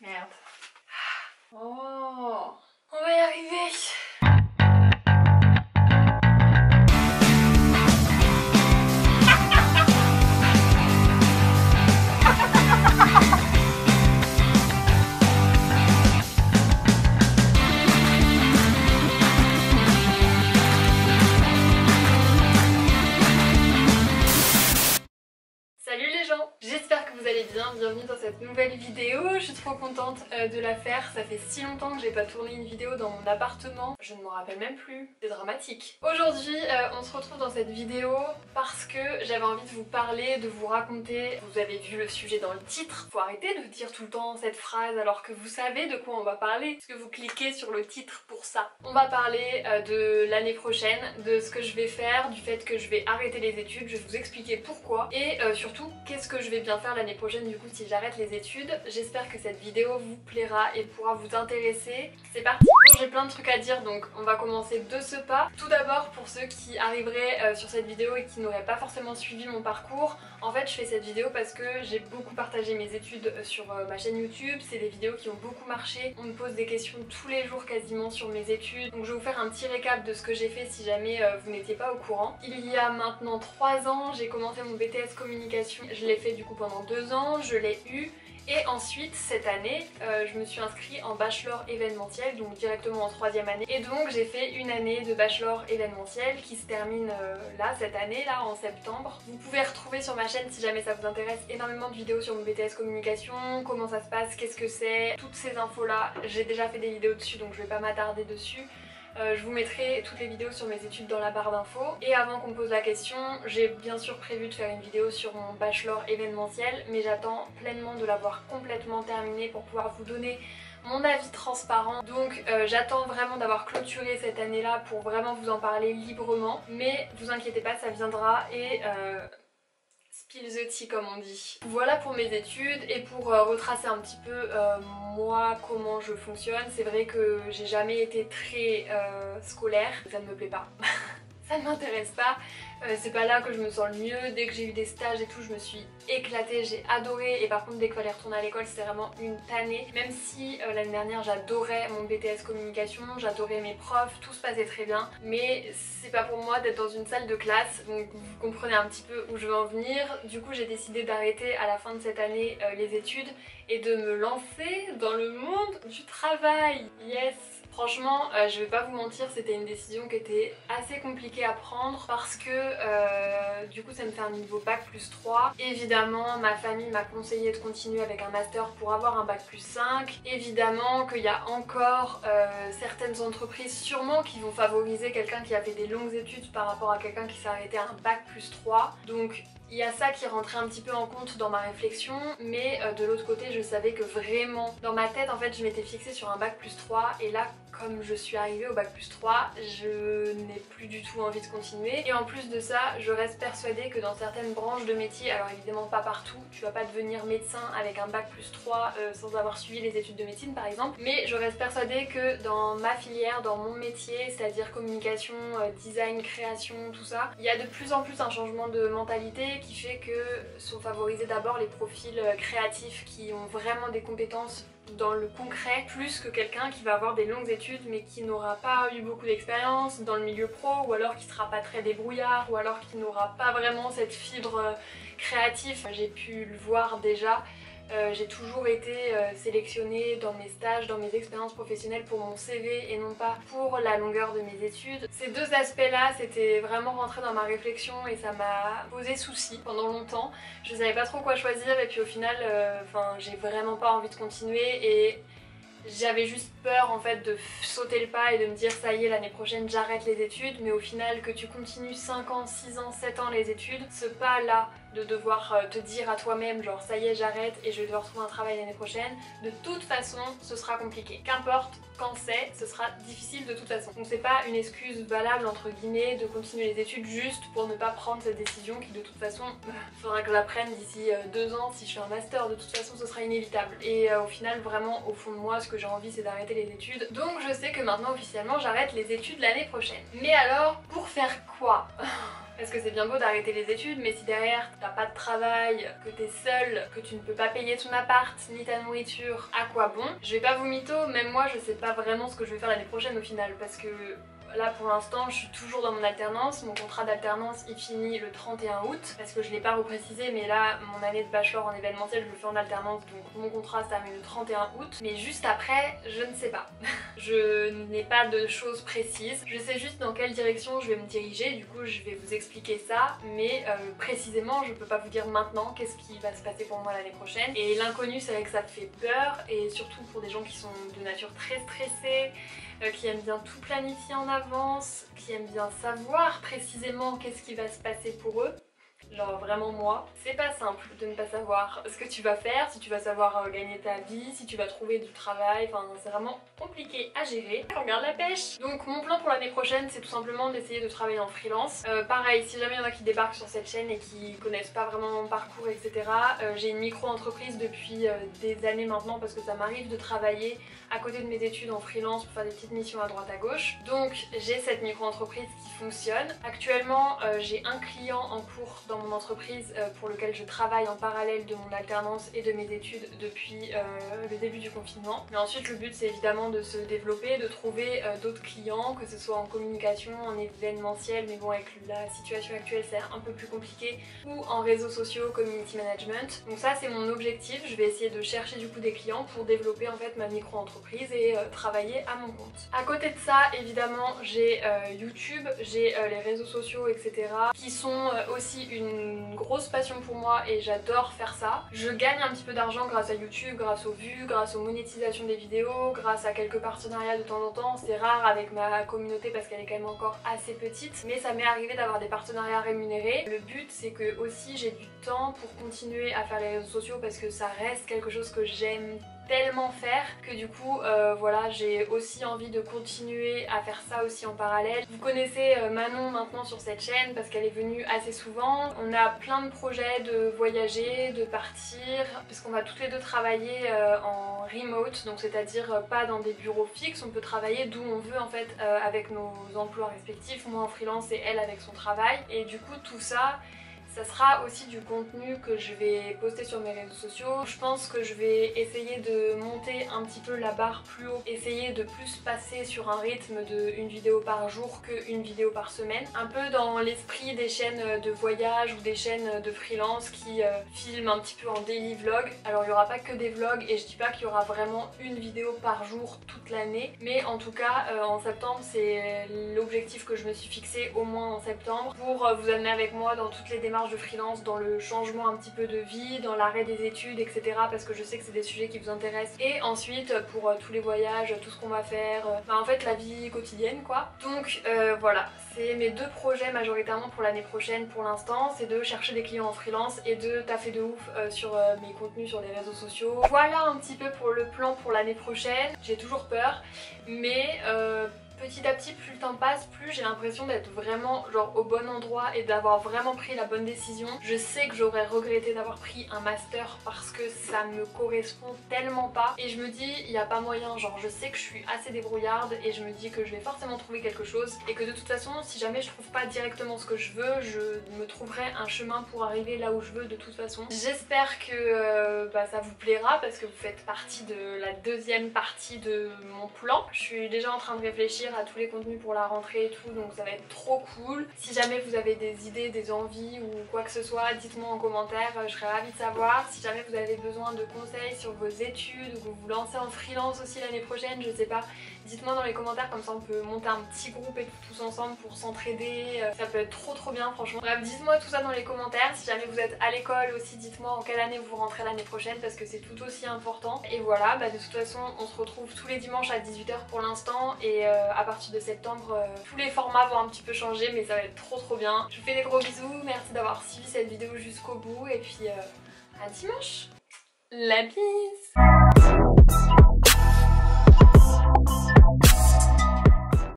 Merde. Oh, on va y arriver. Salut les gens, j'espère que vous allez bien, bienvenue dans cette nouvelle vidéo, je suis trop contente de la faire, ça fait si longtemps que j'ai pas tourné une vidéo dans mon appartement, je ne m'en rappelle même plus, c'est dramatique. Aujourd'hui on se retrouve dans cette vidéo parce que j'avais envie de vous parler, de vous raconter, vous avez vu le sujet dans le titre, faut arrêter de dire tout le temps cette phrase alors que vous savez de quoi on va parler, parce que vous cliquez sur le titre pour ça. On va parler de l'année prochaine, de ce que je vais faire, du fait que je vais arrêter les études, je vais vous expliquer pourquoi et surtout qu'est-ce que je vais bien faire l'année prochaine du coup si j'arrête les études. J'espère que cette vidéo vous plaira et pourra vous intéresser. C'est parti. Bon, j'ai plein de trucs à dire donc on va commencer de ce pas. Tout d'abord pour ceux qui arriveraient sur cette vidéo et qui n'auraient pas forcément suivi mon parcours, en fait je fais cette vidéo parce que j'ai beaucoup partagé mes études sur ma chaîne YouTube, c'est des vidéos qui ont beaucoup marché, on me pose des questions tous les jours quasiment sur mes études, donc je vais vous faire un petit récap de ce que j'ai fait si jamais vous n'étiez pas au courant. Il y a maintenant 3 ans, j'ai commencé mon BTS communication. Je l'ai fait du coup pendant 2 ans, je l'ai eu et ensuite cette année je me suis inscrite en bachelor événementiel, donc directement en 3e année, et donc j'ai fait une année de bachelor événementiel qui se termine là cette année là en septembre. Vous pouvez retrouver sur ma chaîne si jamais ça vous intéresse énormément de vidéos sur mon BTS communication, comment ça se passe, qu'est-ce que c'est, toutes ces infos là, j'ai déjà fait des vidéos dessus donc je vais pas m'attarder dessus. Je vous mettrai toutes les vidéos sur mes études dans la barre d'infos. Et avant qu'on me pose la question, j'ai bien sûr prévu de faire une vidéo sur mon bachelor événementiel, mais j'attends pleinement de l'avoir complètement terminé pour pouvoir vous donner mon avis transparent. Donc j'attends vraiment d'avoir clôturé cette année-là pour vraiment vous en parler librement. Mais vous inquiétez pas, ça viendra et... spill the tea comme on dit. Voilà pour mes études et pour retracer un petit peu moi comment je fonctionne. C'est vrai que j'ai jamais été très scolaire, ça ne me plaît pas. Ça ne m'intéresse pas, c'est pas là que je me sens le mieux. Dès que j'ai eu des stages et tout, je me suis éclatée, j'ai adoré, et par contre dès qu'il fallait retourner à l'école c'était vraiment une tannée. Même si l'année dernière j'adorais mon BTS communication, j'adorais mes profs, tout se passait très bien, mais c'est pas pour moi d'être dans une salle de classe, donc vous comprenez un petit peu où je veux en venir. Du coup j'ai décidé d'arrêter à la fin de cette année les études et de me lancer dans le monde du travail. Yes! Franchement, je vais pas vous mentir, c'était une décision qui était assez compliquée à prendre parce que du coup ça me fait un niveau bac plus 3. Évidemment, ma famille m'a conseillé de continuer avec un master pour avoir un bac plus 5. Évidemment qu'il y a encore certaines entreprises sûrement qui vont favoriser quelqu'un qui a fait des longues études par rapport à quelqu'un qui s'est arrêté à un bac plus 3. Donc il y a ça qui rentrait un petit peu en compte dans ma réflexion, mais de l'autre côté je savais que vraiment dans ma tête en fait je m'étais fixée sur un bac plus 3 et là comme je suis arrivée au bac plus 3, je n'ai plus du tout envie de continuer. Et en plus de ça, je reste persuadée que dans certaines branches de métier, alors évidemment pas partout, tu vas pas devenir médecin avec un bac plus 3 sans avoir suivi les études de médecine par exemple, mais je reste persuadée que dans ma filière, dans mon métier, c'est-à-dire communication, design, création, tout ça, il y a de plus en plus un changement de mentalité qui fait que sont favorisés d'abord les profils créatifs qui ont vraiment des compétences dans le concret, plus que quelqu'un qui va avoir des longues études mais qui n'aura pas eu beaucoup d'expérience dans le milieu pro, ou alors qui sera pas très débrouillard, ou alors qui n'aura pas vraiment cette fibre créative. J'ai pu le voir déjà. J'ai toujours été sélectionnée dans mes stages, dans mes expériences professionnelles pour mon CV et non pas pour la longueur de mes études. Ces deux aspects-là, c'était vraiment rentré dans ma réflexion et ça m'a posé souci pendant longtemps. Je savais pas trop quoi choisir et puis au final, j'ai vraiment pas envie de continuer et j'avais juste peur en fait de sauter le pas et de me dire ça y est l'année prochaine j'arrête les études, mais au final que tu continues 5 ans, 6 ans, 7 ans les études, ce pas là de devoir te dire à toi-même genre ça y est j'arrête et je vais devoir trouver un travail l'année prochaine, de toute façon ce sera compliqué. Qu'importe quand c'est, ce sera difficile de toute façon. Donc c'est pas une excuse valable entre guillemets de continuer les études juste pour ne pas prendre cette décision qui de toute façon faudra que je la prenne d'ici 2 ans si je fais un master, de toute façon ce sera inévitable. Et au final vraiment au fond de moi ce que j'ai envie c'est d'arrêter les études. Donc je sais que maintenant officiellement j'arrête les études l'année prochaine. Mais alors pour faire quoi? Parce que c'est bien beau d'arrêter les études, mais si derrière t'as pas de travail, que t'es seule, que tu ne peux pas payer ton appart ni ta nourriture, à quoi bon? Je vais pas vous mytho, même moi je sais pas vraiment ce que je vais faire l'année prochaine au final, parce que là pour l'instant je suis toujours dans mon alternance, mon contrat d'alternance il finit le 31 août parce que je l'ai pas reprécisé, mais là mon année de bachelor en événementiel je le fais en alternance, donc mon contrat se termine le 31 août, mais juste après je ne sais pas. Je n'ai pas de choses précises, je sais juste dans quelle direction je vais me diriger, du coup je vais vous expliquer ça, mais précisément je peux pas vous dire maintenant qu'est-ce qui va se passer pour moi l'année prochaine, et l'inconnu c'est vrai que ça fait peur, et surtout pour des gens qui sont de nature très stressée, qui aiment bien tout planifier en avance, qui aiment bien savoir précisément qu'est-ce qui va se passer pour eux. Genre vraiment moi, c'est pas simple de ne pas savoir ce que tu vas faire, si tu vas savoir gagner ta vie, si tu vas trouver du travail, enfin c'est vraiment compliqué à gérer. Regarde la pêche. Donc mon plan pour l'année prochaine c'est tout simplement d'essayer de travailler en freelance. Pareil, si jamais il y en a qui débarquent sur cette chaîne et qui connaissent pas vraiment mon parcours etc, j'ai une micro-entreprise depuis des années maintenant parce que ça m'arrive de travailler à côté de mes études en freelance pour faire des petites missions à droite à gauche. Donc j'ai cette micro-entreprise qui fonctionne. Actuellement j'ai un client en cours dans mon entreprise pour lequel je travaille en parallèle de mon alternance et de mes études depuis le début du confinement. Mais ensuite le but c'est évidemment de se développer, de trouver d'autres clients, que ce soit en communication, en événementiel, mais bon avec la situation actuelle c'est un peu plus compliqué, ou en réseaux sociaux, community management. Donc ça c'est mon objectif, je vais essayer de chercher du coup des clients pour développer en fait ma micro-entreprise et travailler à mon compte. À côté de ça évidemment j'ai YouTube, j'ai les réseaux sociaux etc qui sont aussi une grosse passion pour moi et j'adore faire ça. Je gagne un petit peu d'argent grâce à YouTube, grâce aux vues, grâce aux monétisations des vidéos, grâce à quelques partenariats de temps en temps. C'est rare avec ma communauté parce qu'elle est quand même encore assez petite, mais ça m'est arrivé d'avoir des partenariats rémunérés. Le but c'est que aussi j'ai du temps pour continuer à faire les réseaux sociaux parce que ça reste quelque chose que j'aime tellement faire que du coup voilà, j'ai aussi envie de continuer à faire ça aussi en parallèle. Vous connaissez Manon maintenant sur cette chaîne parce qu'elle est venue assez souvent. On a plein de projets de voyager, de partir, parce qu'on va toutes les deux travailler en remote, donc c'est-à-dire pas dans des bureaux fixes, on peut travailler d'où on veut en fait avec nos emplois respectifs, moi en freelance et elle avec son travail, et du coup tout ça ça sera aussi du contenu que je vais poster sur mes réseaux sociaux. Je pense que je vais essayer de monter un petit peu la barre plus haut, essayer de plus passer sur un rythme de une vidéo par jour qu'une vidéo par semaine. Un peu dans l'esprit des chaînes de voyage ou des chaînes de freelance qui filment un petit peu en daily vlog. Alors il n'y aura pas que des vlogs et je dis pas qu'il y aura vraiment une vidéo par jour toute l'année, mais en tout cas en septembre c'est l'objectif que je me suis fixé, au moins en septembre, pour vous amener avec moi dans toutes les démarches de freelance, dans le changement un petit peu de vie, dans l'arrêt des études etc, parce que je sais que c'est des sujets qui vous intéressent, et ensuite pour tous les voyages, tout ce qu'on va faire, en fait la vie quotidienne quoi. Donc voilà, c'est mes deux projets majoritairement pour l'année prochaine pour l'instant, c'est de chercher des clients en freelance et de taffer de ouf sur mes contenus sur les réseaux sociaux. Voilà un petit peu pour le plan pour l'année prochaine. J'ai toujours peur, mais petit à petit, plus le temps passe, plus j'ai l'impression d'être vraiment genre au bon endroit et d'avoir vraiment pris la bonne décision. Je sais que j'aurais regretté d'avoir pris un master parce que ça me correspond tellement pas, et je me dis il n'y a pas moyen, genre je sais que je suis assez débrouillarde et je me dis que je vais forcément trouver quelque chose, et que de toute façon si jamais je trouve pas directement ce que je veux, je me trouverai un chemin pour arriver là où je veux de toute façon. J'espère que ça vous plaira parce que vous faites partie de la deuxième partie de mon plan. Je suis déjà en train de réfléchir à tous les contenus pour la rentrée et tout, donc ça va être trop cool. Si jamais vous avez des idées, des envies ou quoi que ce soit, dites-moi en commentaire, je serais ravie de savoir. Si jamais vous avez besoin de conseils sur vos études ou que vous vous lancez en freelance aussi l'année prochaine, je sais pas, dites-moi dans les commentaires, comme ça on peut monter un petit groupe et tout tous ensemble pour s'entraider, ça peut être trop bien franchement. Bref, dites-moi tout ça dans les commentaires. Si jamais vous êtes à l'école aussi, dites-moi en quelle année vous rentrez l'année prochaine parce que c'est tout aussi important. Et voilà, de toute façon on se retrouve tous les dimanches à 18 h pour l'instant, et à partir de septembre tous les formats vont un petit peu changer, mais ça va être trop bien. Je vous fais des gros bisous, merci d'avoir suivi cette vidéo jusqu'au bout, et puis à dimanche. La bise.